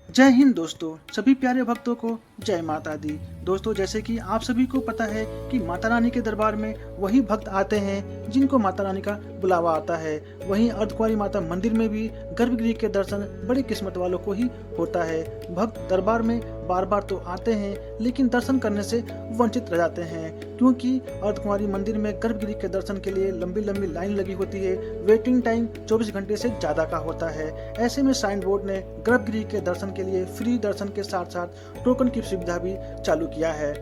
जय हिंद दोस्तों, सभी प्यारे भक्तों को जय माता दी। दोस्तों, जैसे कि आप सभी को पता है कि माता रानी के दरबार में वही भक्त आते हैं जिनको माता रानी का बुलावा आता है। वहीं अर्धकुंवारी माता मंदिर में भी गर्भगृह के दर्शन बड़ी किस्मत वालों को ही होता है। भक्त दरबार में बार बार तो आते हैं लेकिन दर्शन करने से वंचित रह जाते हैं, क्योंकि अर्धकुंवारी मंदिर में गर्भगृह के दर्शन के लिए लंबी लंबी लाइन लगी होती है। वेटिंग टाइम 24 घंटे से ज्यादा का होता है। ऐसे में साइन बोर्ड ने गर्भगृह के दर्शन के लिए फ्री दर्शन के साथ साथ टोकन की सुविधा भी चालू किया है।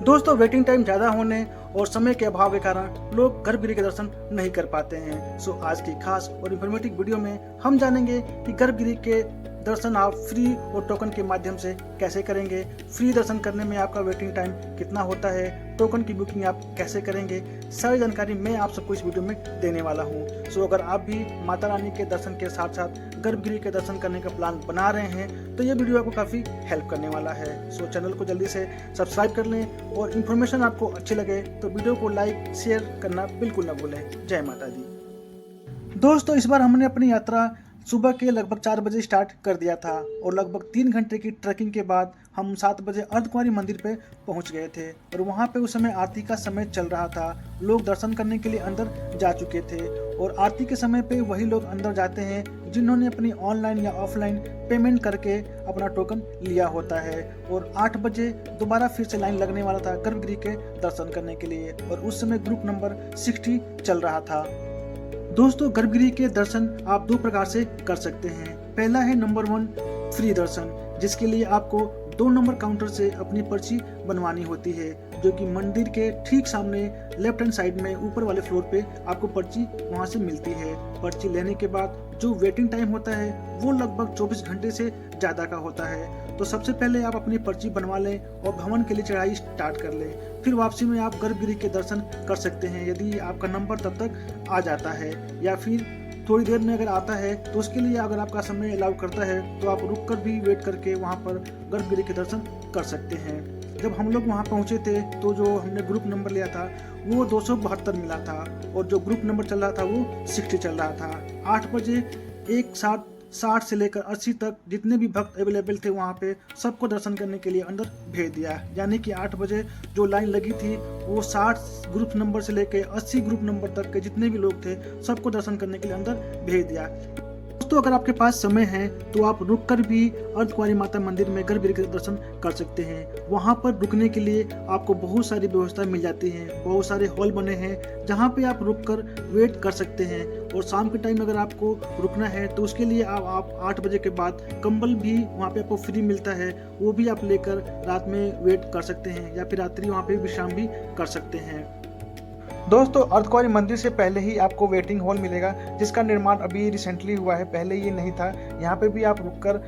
दोस्तों, वेटिंग टाइम ज्यादा होने और समय के अभाव के कारण लोग गर्भगृह के दर्शन नहीं कर पाते हैं। सो आज की खास और इंफॉर्मेटिव वीडियो में हम जानेंगे कि गर्भगृह के दर्शन आप फ्री और टोकन के माध्यम से कैसे करेंगे। फ्री दर्शन करने में आपका वेटिंग टाइम कितना होता है, टोकन की बुकिंग आप कैसे करेंगे, सारी जानकारी मैं आप सबको इस वीडियो में देने वाला हूँ। सो अगर आप भी माता रानी के दर्शन के साथ साथ गर्भगृह के दर्शन करने का प्लान बना रहे हैं तो ये वीडियो आपको काफ़ी हेल्प करने वाला है। सो चैनल को जल्दी से सब्सक्राइब कर लें और इन्फॉर्मेशन आपको अच्छी लगे तो वीडियो को लाइक शेयर करना बिल्कुल ना भूलें। जय माता दी। दोस्तों, इस बार हमने अपनी यात्रा सुबह के लगभग 4 बजे स्टार्ट कर दिया था और लगभग 3 घंटे की ट्रैकिंग के बाद हम 7 बजे अर्धकुंवारी मंदिर पे पहुंच गए थे। और वहां पे उस समय आरती का समय चल रहा था। लोग दर्शन करने के लिए अंदर जा चुके थे और आरती के समय पे वही लोग अंदर जाते हैं जिन्होंने अपनी ऑनलाइन या ऑफलाइन पेमेंट करके अपना टोकन लिया होता है। और 8 बजे दोबारा फिर से लाइन लगने वाला था गर्भगृह के दर्शन करने के लिए और उस समय ग्रुप नंबर 60 चल रहा था। दोस्तों, गर्भगृह के दर्शन आप 2 प्रकार से कर सकते हैं। पहला है नंबर 1 फ्री दर्शन, जिसके लिए आपको 2 नंबर काउंटर से अपनी पर्ची बनवानी होती है, जो कि मंदिर के ठीक सामने लेफ्ट हैंड साइड में ऊपर वाले फ्लोर पे आपको पर्ची वहां से मिलती है। पर्ची लेने के बाद जो वेटिंग टाइम होता है वो लगभग 24 घंटे से ज्यादा का होता है। तो सबसे पहले आप अपनी पर्ची बनवा लें और भवन के लिए चढ़ाई स्टार्ट कर लें। फिर वापसी में आप गर्भगृह के दर्शन कर सकते हैं यदि आपका नंबर तब तक आ जाता है, या फिर थोड़ी देर में अगर आता है तो उसके लिए अगर आपका समय अलाउ करता है तो आप रुक कर भी वेट करके वहाँ पर गर्भगृह के दर्शन कर सकते हैं। जब हम लोग वहाँ पहुँचे थे तो जो हमने ग्रुप नंबर लिया था वो 272 मिला था और जो ग्रुप नंबर चल रहा था वो 60 चल रहा था। 8 बजे एक साथ 60 से लेकर 80 तक जितने भी भक्त अवेलेबल थे वहाँ पे सबको दर्शन करने के लिए अंदर भेज दिया। यानी कि 8 बजे जो लाइन लगी थी वो 60 ग्रुप नंबर से लेकर 80 ग्रुप नंबर तक के जितने भी लोग थे सबको दर्शन करने के लिए अंदर भेज दिया। दोस्तों, अगर आपके पास समय है तो आप रुककर भी अर्धकुंवारी माता मंदिर में गर्भगृह के दर्शन कर सकते हैं। वहां पर रुकने के लिए आपको बहुत सारी व्यवस्था मिल जाती है। बहुत सारे हॉल बने हैं जहां पे आप रुककर वेट कर सकते हैं। और शाम के टाइम अगर आपको रुकना है तो उसके लिए आप 8 बजे के बाद कंबल भी वहाँ पे आपको फ्री मिलता है, वो भी आप लेकर रात में वेट कर सकते हैं या फिर रात्रि वहाँ पे विश्राम भी कर सकते हैं। दोस्तों, अर्धकुंवारी मंदिर से पहले ही आपको वेटिंग हॉल मिलेगा जिसका निर्माण अभी रिसेंटली हुआ है, पहले ये नहीं था। यहाँ पे भी आप रुककर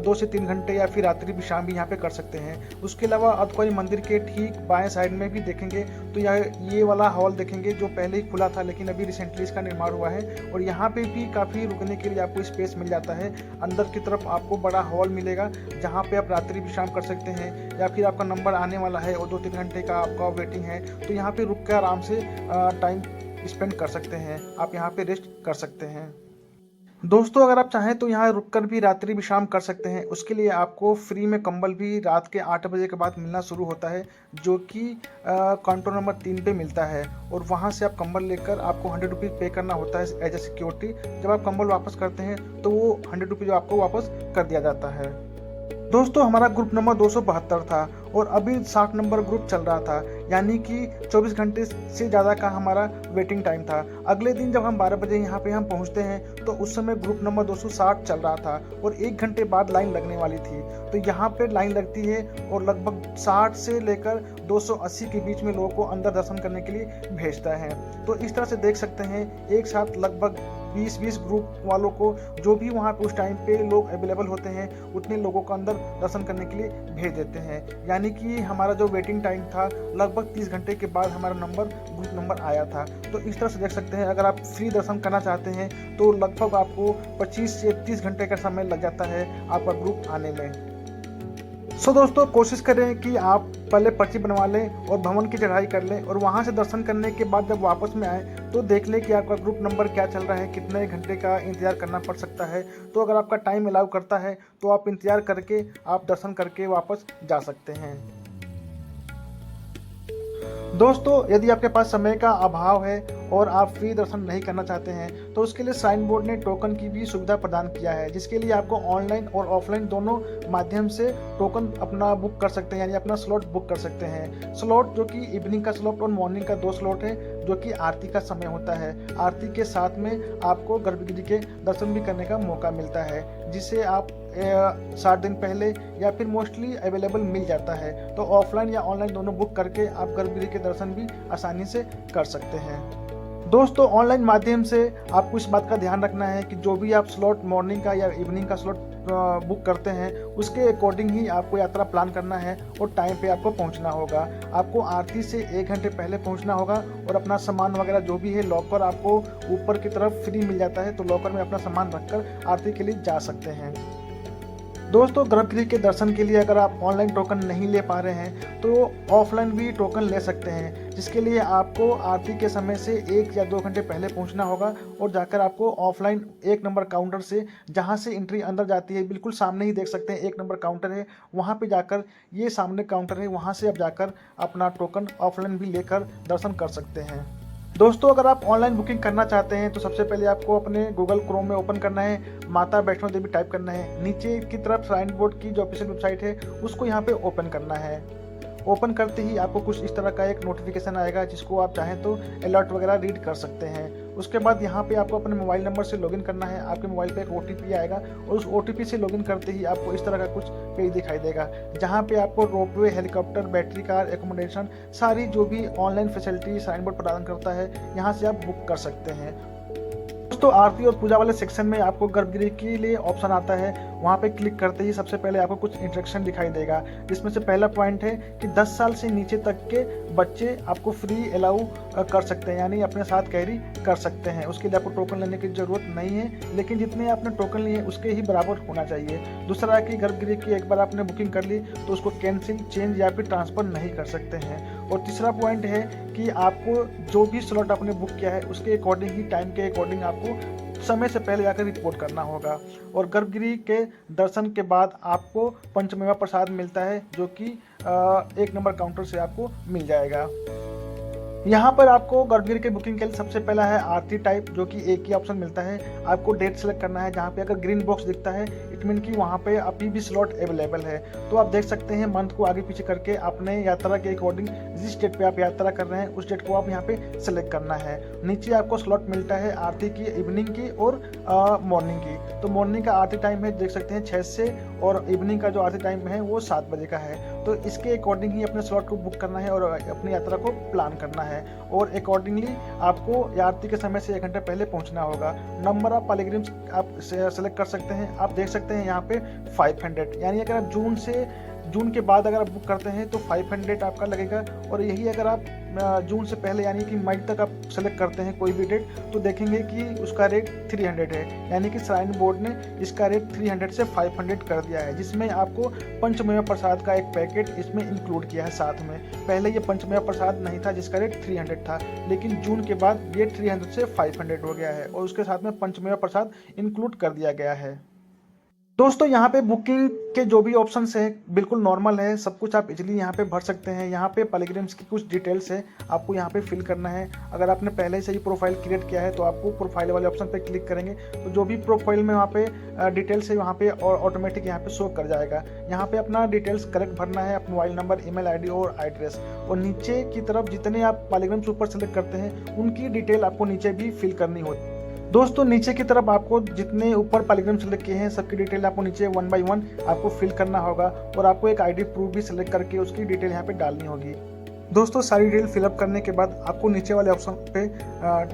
2 से 3 घंटे या फिर रात्रि विश्राम भी यहाँ पे कर सकते हैं। उसके अलावा अर्धकुंवारी मंदिर के ठीक बाएं साइड में भी देखेंगे तो ये वाला हॉल देखेंगे जो पहले ही खुला था लेकिन अभी रिसेंटली इसका निर्माण हुआ है और यहाँ पे भी काफ़ी रुकने के लिए आपको स्पेस मिल जाता है। अंदर की तरफ आपको बड़ा हॉल मिलेगा जहाँ पे आप रात्रि विश्राम कर सकते हैं या फिर आपका नंबर आने वाला है और 2-3 घंटे का आपका वेटिंग है तो यहाँ पे रुक कर आराम से टाइम स्पेंड कर सकते हैं। आप यहाँ पे रेस्ट कर सकते हैं। दोस्तों, अगर आप चाहें तो यहाँ रुककर भी रात्रि विश्राम कर सकते हैं। उसके लिए आपको फ्री में कंबल भी रात के 8 बजे के बाद मिलना शुरू होता है, जो कि काउंटर नंबर 3 पे मिलता है और वहाँ से आप कंबल लेकर आपको 100 रुपीज़ पे करना होता है एज ए सिक्योरिटी। जब आप कंबल वापस करते हैं तो वो 100 रुपीज़ आपको वापस कर दिया जाता है। दोस्तों, हमारा ग्रुप नंबर 272 था और अभी 60 नंबर ग्रुप चल रहा था, यानी कि 24 घंटे से ज़्यादा का हमारा वेटिंग टाइम था। अगले दिन जब हम 12 बजे यहाँ पे हम पहुँचते हैं तो उस समय ग्रुप नंबर 260 चल रहा था और 1 घंटे बाद लाइन लगने वाली थी। तो यहाँ पे लाइन लगती है और लगभग 60 से लेकर 280 के बीच में लोगों को अंदर दर्शन करने के लिए भेजता है। तो इस तरह से देख सकते हैं एक साथ लगभग 20-20 ग्रुप वालों को, जो भी वहाँ पे उस टाइम पे लोग अवेलेबल होते हैं उतने लोगों को अंदर दर्शन करने के लिए भेज देते हैं। यानी कि हमारा जो वेटिंग टाइम था लगभग 30 घंटे के बाद हमारा ग्रुप नंबर आया था। तो इस तरह से देख सकते हैं अगर आप फ्री दर्शन करना चाहते हैं तो लगभग आपको 25 से 30 घंटे का समय लग जाता है आपका ग्रुप आने में। दोस्तों कोशिश करें कि आप पहले पर्ची बनवा लें और भवन की चढ़ाई कर लें, और वहां से दर्शन करने के बाद जब वापस में आए तो देख लें कि आपका ग्रुप नंबर क्या चल रहा है, कितने घंटे का इंतजार करना पड़ सकता है। तो अगर आपका टाइम अलाउ करता है तो आप इंतजार करके आप दर्शन करके वापस जा सकते हैं। दोस्तों यदि आपके पास समय का अभाव है और आप फ्री दर्शन नहीं करना चाहते हैं तो उसके लिए श्राइन बोर्ड ने टोकन की भी सुविधा प्रदान किया है, जिसके लिए आपको ऑनलाइन और ऑफलाइन दोनों माध्यम से टोकन अपना बुक कर सकते हैं, यानी अपना स्लॉट बुक कर सकते हैं। स्लॉट जो कि इवनिंग का स्लॉट और मॉर्निंग का 2 स्लॉट है, जो कि आरती का समय होता है। आरती के साथ में आपको गर्भगृह के दर्शन भी करने का मौका मिलता है, जिसे आप 7 दिन पहले या फिर मोस्टली अवेलेबल मिल जाता है। तो ऑफलाइन या ऑनलाइन दोनों बुक करके आप गर्भगृह के दर्शन भी आसानी से कर सकते हैं। दोस्तों ऑनलाइन माध्यम से आपको इस बात का ध्यान रखना है कि जो भी आप स्लॉट मॉर्निंग का या इवनिंग का स्लॉट बुक करते हैं उसके अकॉर्डिंग ही आपको यात्रा प्लान करना है और टाइम पे आपको पहुंचना होगा। आपको आरती से 1 घंटे पहले पहुंचना होगा और अपना सामान वगैरह जो भी है, लॉकर आपको ऊपर की तरफ फ्री मिल जाता है, तो लॉकर में अपना सामान रखकर आरती के लिए जा सकते हैं। दोस्तों गर्भगृह के दर्शन के लिए अगर आप ऑनलाइन टोकन नहीं ले पा रहे हैं तो ऑफलाइन भी टोकन ले सकते हैं, जिसके लिए आपको आरती के समय से 1 या 2 घंटे पहले पहुंचना होगा और जाकर आपको ऑफलाइन 1 नंबर काउंटर से, जहां से एंट्री अंदर जाती है, बिल्कुल सामने ही देख सकते हैं 1 नंबर काउंटर है, वहां पे जाकर, ये सामने काउंटर है, वहां से आप जाकर अपना टोकन ऑफलाइन भी लेकर दर्शन कर सकते हैं। दोस्तों अगर आप ऑनलाइन बुकिंग करना चाहते हैं तो सबसे पहले आपको अपने गूगल क्रोम में ओपन करना है, माता वैष्णो देवी टाइप करना है, नीचे की तरफ श्राइन बोर्ड की जो ऑफिशियल वेबसाइट है उसको यहाँ पे ओपन करना है। ओपन करते ही आपको कुछ इस तरह का एक नोटिफिकेशन आएगा, जिसको आप चाहें तो अलर्ट वगैरह रीड कर सकते हैं। उसके बाद यहाँ पे आपको अपने मोबाइल नंबर से लॉगिन करना है, आपके मोबाइल पे एक OTP आएगा और उस OTP से लॉगिन करते ही आपको इस तरह का कुछ पेज दिखाई देगा, जहाँ पे आपको ropeway, helicopter, battery car, accommodation, सारी जो भी ऑनलाइन फैसिलिटी श्राइन बोर्ड प्रदान करता है, यहाँ से आप बुक कर सकते हैं। दोस्तों आरती और पूजा वाले सेक्शन में आपको गर्भगृह के लिए ऑप्शन आता है, वहाँ पे क्लिक करते ही सबसे पहले आपको कुछ इंस्ट्रक्शन दिखाई देगा, जिसमें से पहला पॉइंट है कि 10 साल से नीचे तक के बच्चे आपको फ्री अलाउ कर सकते हैं, यानी अपने साथ कैरी कर सकते हैं। उसके लिए आपको टोकन लेने की जरूरत नहीं है, लेकिन जितने आपने टोकन लिए उसके ही बराबर होना चाहिए। दूसरा है कि गर्भगृह की एक बार आपने बुकिंग कर ली तो उसको कैंसिल, चेंज या फिर ट्रांसफर नहीं कर सकते हैं। और तीसरा पॉइंट है कि आपको जो भी स्लॉट आपने बुक किया है उसके अकॉर्डिंग ही, टाइम के अकॉर्डिंग आपको समय से पहले जाकर रिपोर्ट करना होगा। और गर्भगृह के दर्शन के बाद आपको पंचमेवा प्रसाद मिलता है, जो कि 1 नंबर काउंटर से आपको मिल जाएगा। यहाँ पर आपको गर्भगृह की बुकिंग के लिए सबसे पहला है आरती टाइप, जो कि एक ही ऑप्शन मिलता है। आपको डेट सेलेक्ट करना है, जहाँ पे अगर ग्रीन बॉक्स दिखता है इट मीन कि वहाँ पे अभी भी स्लॉट अवेलेबल है। तो आप देख सकते हैं मंथ को आगे पीछे करके अपने यात्रा के अकॉर्डिंग जिस डेट पे आप यात्रा कर रहे हैं उस डेट को आप यहाँ पे सेलेक्ट करना है। नीचे आपको स्लॉट मिलता है आरती की, इवनिंग की और मॉर्निंग की। तो मॉर्निंग का आरती टाइम है, देख सकते हैं 6 से, और इवनिंग का जो आरती टाइम है वो 7 बजे का है। तो इसके अकॉर्डिंग ही अपने स्लॉट को बुक करना है और अपनी यात्रा को प्लान करना है, और अकॉर्डिंगली आपको आरती के समय से 1 घंटे पहले पहुंचना होगा। नंबर ऑफ पिलग्रिम्स आप सेलेक्ट कर सकते हैं। आप देख सकते हैं यहाँ पे 500, यानी अगर आप जून के बाद अगर आप बुक करते हैं तो 500 आपका लगेगा, और यही अगर आप जून से पहले यानी कि मई तक आप सेलेक्ट करते हैं कोई भी डेट तो देखेंगे कि उसका रेट 300 है। यानी कि श्राइन बोर्ड ने इसका रेट 300 से 500 कर दिया है, जिसमें आपको पंचमेवा प्रसाद का एक पैकेट इसमें इंक्लूड किया है साथ में। पहले ये पंचमेवा प्रसाद नहीं था जिसका रेट 300 था, लेकिन जून के बाद ये 300 से 500 हो गया है, और उसके साथ में पंचमेवा प्रसाद इंक्लूड कर दिया गया है। दोस्तों यहाँ पे बुकिंग के जो भी ऑप्शंस हैं बिल्कुल नॉर्मल है, सब कुछ आप इजीली यहाँ पे भर सकते हैं। यहाँ पे पिलग्रिम्स की कुछ डिटेल्स है, आपको यहाँ पे फिल करना है। अगर आपने पहले से ही प्रोफाइल क्रिएट किया है तो आपको प्रोफाइल वाले ऑप्शन पे क्लिक करेंगे तो जो भी प्रोफाइल में वहाँ पे डिटेल्स है वहाँ पे और ऑटोमेटिक यहाँ पे शो कर जाएगा। यहाँ पे अपना डिटेल्स करेक्ट भरना है, अपना मोबाइल नंबर, ईमेल आईडी और एड्रेस, और नीचे की तरफ जितने आप पिलग्रिम्स ऊपर सेलेक्ट करते हैं उनकी डिटेल आपको नीचे भी फिल करनी होती है। दोस्तों नीचे की तरफ आपको जितने ऊपर पिलग्रिम सेलेक्ट किए हैं सबकी डिटेल आपको नीचे 1 बाय 1 आपको फिल करना होगा, और आपको एक आईडी प्रूफ भी सिलेक्ट करके उसकी डिटेल यहाँ पे डालनी होगी। दोस्तों सारी डिटेल फिलअप करने के बाद आपको नीचे वाले ऑप्शन पे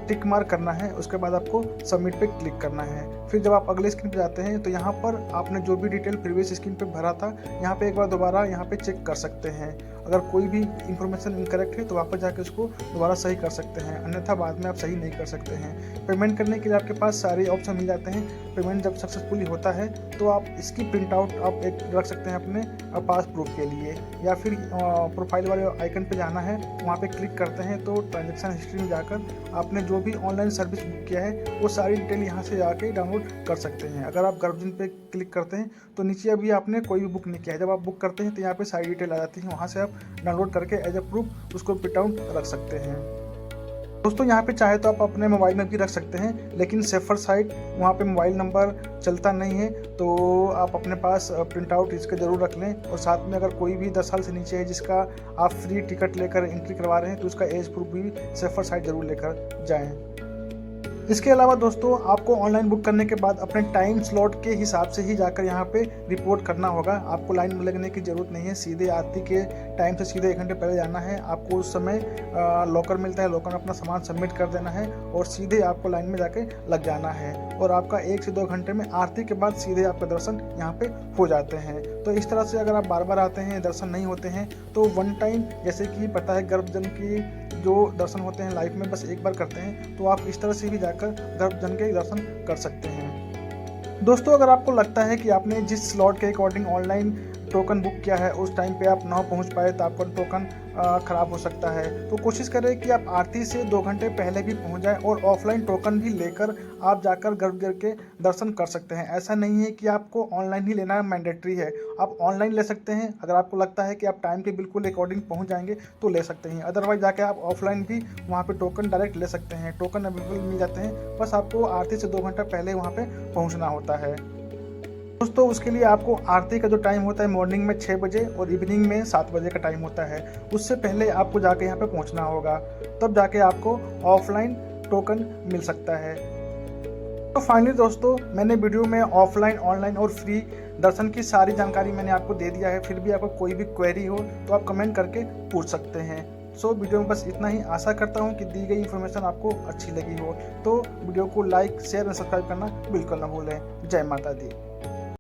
टिक मार्क करना है, उसके बाद आपको सबमिट पे क्लिक करना है। फिर जब आप अगले स्क्रीन पे जाते हैं तो यहाँ पर आपने जो भी डिटेल प्रीवियस स्क्रीन पे भरा था यहाँ पे एक बार दोबारा यहाँ पे चेक कर सकते हैं। अगर कोई भी इंफॉर्मेशन इनकरेक्ट है तो वापस जाके उसको दोबारा सही कर सकते हैं, अन्यथा बाद में आप सही नहीं कर सकते हैं। पेमेंट करने के लिए आपके पास सारे ऑप्शन मिल जाते हैं। पेमेंट जब सक्सेसफुली होता है तो आप इसकी प्रिंट आउट आप एक रख सकते हैं अपने पास प्रूफ के लिए, या फिर प्रोफाइल वाले आइकन पे जाना है, वहाँ पे क्लिक करते हैं तो ट्रांजैक्शन हिस्ट्री में जाकर आपने जो भी ऑनलाइन सर्विस बुक किया है वो सारी डिटेल यहाँ से जाके डाउनलोड कर सकते हैं। अगर आप गर्भजन पे क्लिक करते हैं तो नीचे अभी आपने कोई भी बुक नहीं किया है, जब आप बुक करते हैं तो यहाँ पे सारी डिटेल आ जाती है, वहाँ से आप डाउनलोड करके एज ए प्रूफ उसको प्रिंट आउट रख सकते हैं। दोस्तों यहाँ पे चाहे तो आप अपने मोबाइल में भी रख सकते हैं, लेकिन सेफर साइड वहाँ पे मोबाइल नंबर चलता नहीं है, तो आप अपने पास प्रिंट आउट इसका ज़रूर रख लें। और साथ में अगर कोई भी 10 साल से नीचे है जिसका आप फ्री टिकट लेकर एंट्री करवा रहे हैं तो उसका एज प्रूफ भी सेफर साइड ज़रूर लेकर जाएँ। इसके अलावा दोस्तों आपको ऑनलाइन बुक करने के बाद अपने टाइम स्लॉट के हिसाब से ही जाकर यहाँ पे रिपोर्ट करना होगा। आपको लाइन में लगने की ज़रूरत नहीं है, सीधे आरती के टाइम से सीधे 1 घंटे पहले जाना है। आपको उस समय लॉकर मिलता है, लॉकर में अपना सामान सबमिट कर देना है और सीधे आपको लाइन में जाके लग जाना है, और आपका 1 से 2 घंटे में आरती के बाद सीधे आपका दर्शन यहाँ पे हो जाते हैं। तो इस तरह से अगर आप बार बार आते हैं, दर्शन नहीं होते हैं, तो वन टाइम, जैसे कि पता है गर्भजन की जो दर्शन होते हैं लाइफ में बस एक बार करते हैं, तो आप इस तरह से भी जाकर गर्भजन के दर्शन कर सकते हैं। दोस्तों अगर आपको लगता है कि आपने जिस स्लॉट के अकॉर्डिंग ऑनलाइन टोकन बुक किया है उस टाइम पे आप ना पहुंच पाए तो आपका टोकन ख़राब हो सकता है, तो कोशिश करें कि आप आरती से 2 घंटे पहले भी पहुंच जाएं और ऑफलाइन टोकन भी लेकर आप जाकर गर्भगृह के दर्शन कर सकते हैं। ऐसा नहीं है कि आपको ऑनलाइन ही लेना मैंडेटरी है, आप ऑनलाइन ले सकते हैं। अगर आपको लगता है कि आप टाइम के बिल्कुल अकॉर्डिंग पहुँच जाएंगे तो ले सकते हैं, अदरवाइज जाके आप ऑफलाइन भी वहाँ पर टोकन डायरेक्ट ले सकते हैं। टोकन अवेलेबल मिल जाते हैं, बस आपको आरती से 2 घंटा पहले वहाँ पर पहुँचना होता है। दोस्तों उसके लिए आपको आरती का जो टाइम होता है मॉर्निंग में 6 बजे और इवनिंग में 7 बजे का टाइम होता है, उससे पहले आपको जाके यहाँ पे पहुँचना होगा, तब जाके आपको ऑफलाइन टोकन मिल सकता है। तो फाइनली दोस्तों मैंने वीडियो में ऑफलाइन, ऑनलाइन और फ्री दर्शन की सारी जानकारी मैंने आपको दे दिया है। फिर भी आपको कोई भी क्वेरी हो तो आप कमेंट करके पूछ सकते हैं। वीडियो में बस इतना ही। आशा करता हूँ कि दी गई इन्फॉर्मेशन आपको अच्छी लगी हो, तो वीडियो को लाइक, शेयर और सब्सक्राइब करना बिल्कुल ना भूलें। जय माता दी।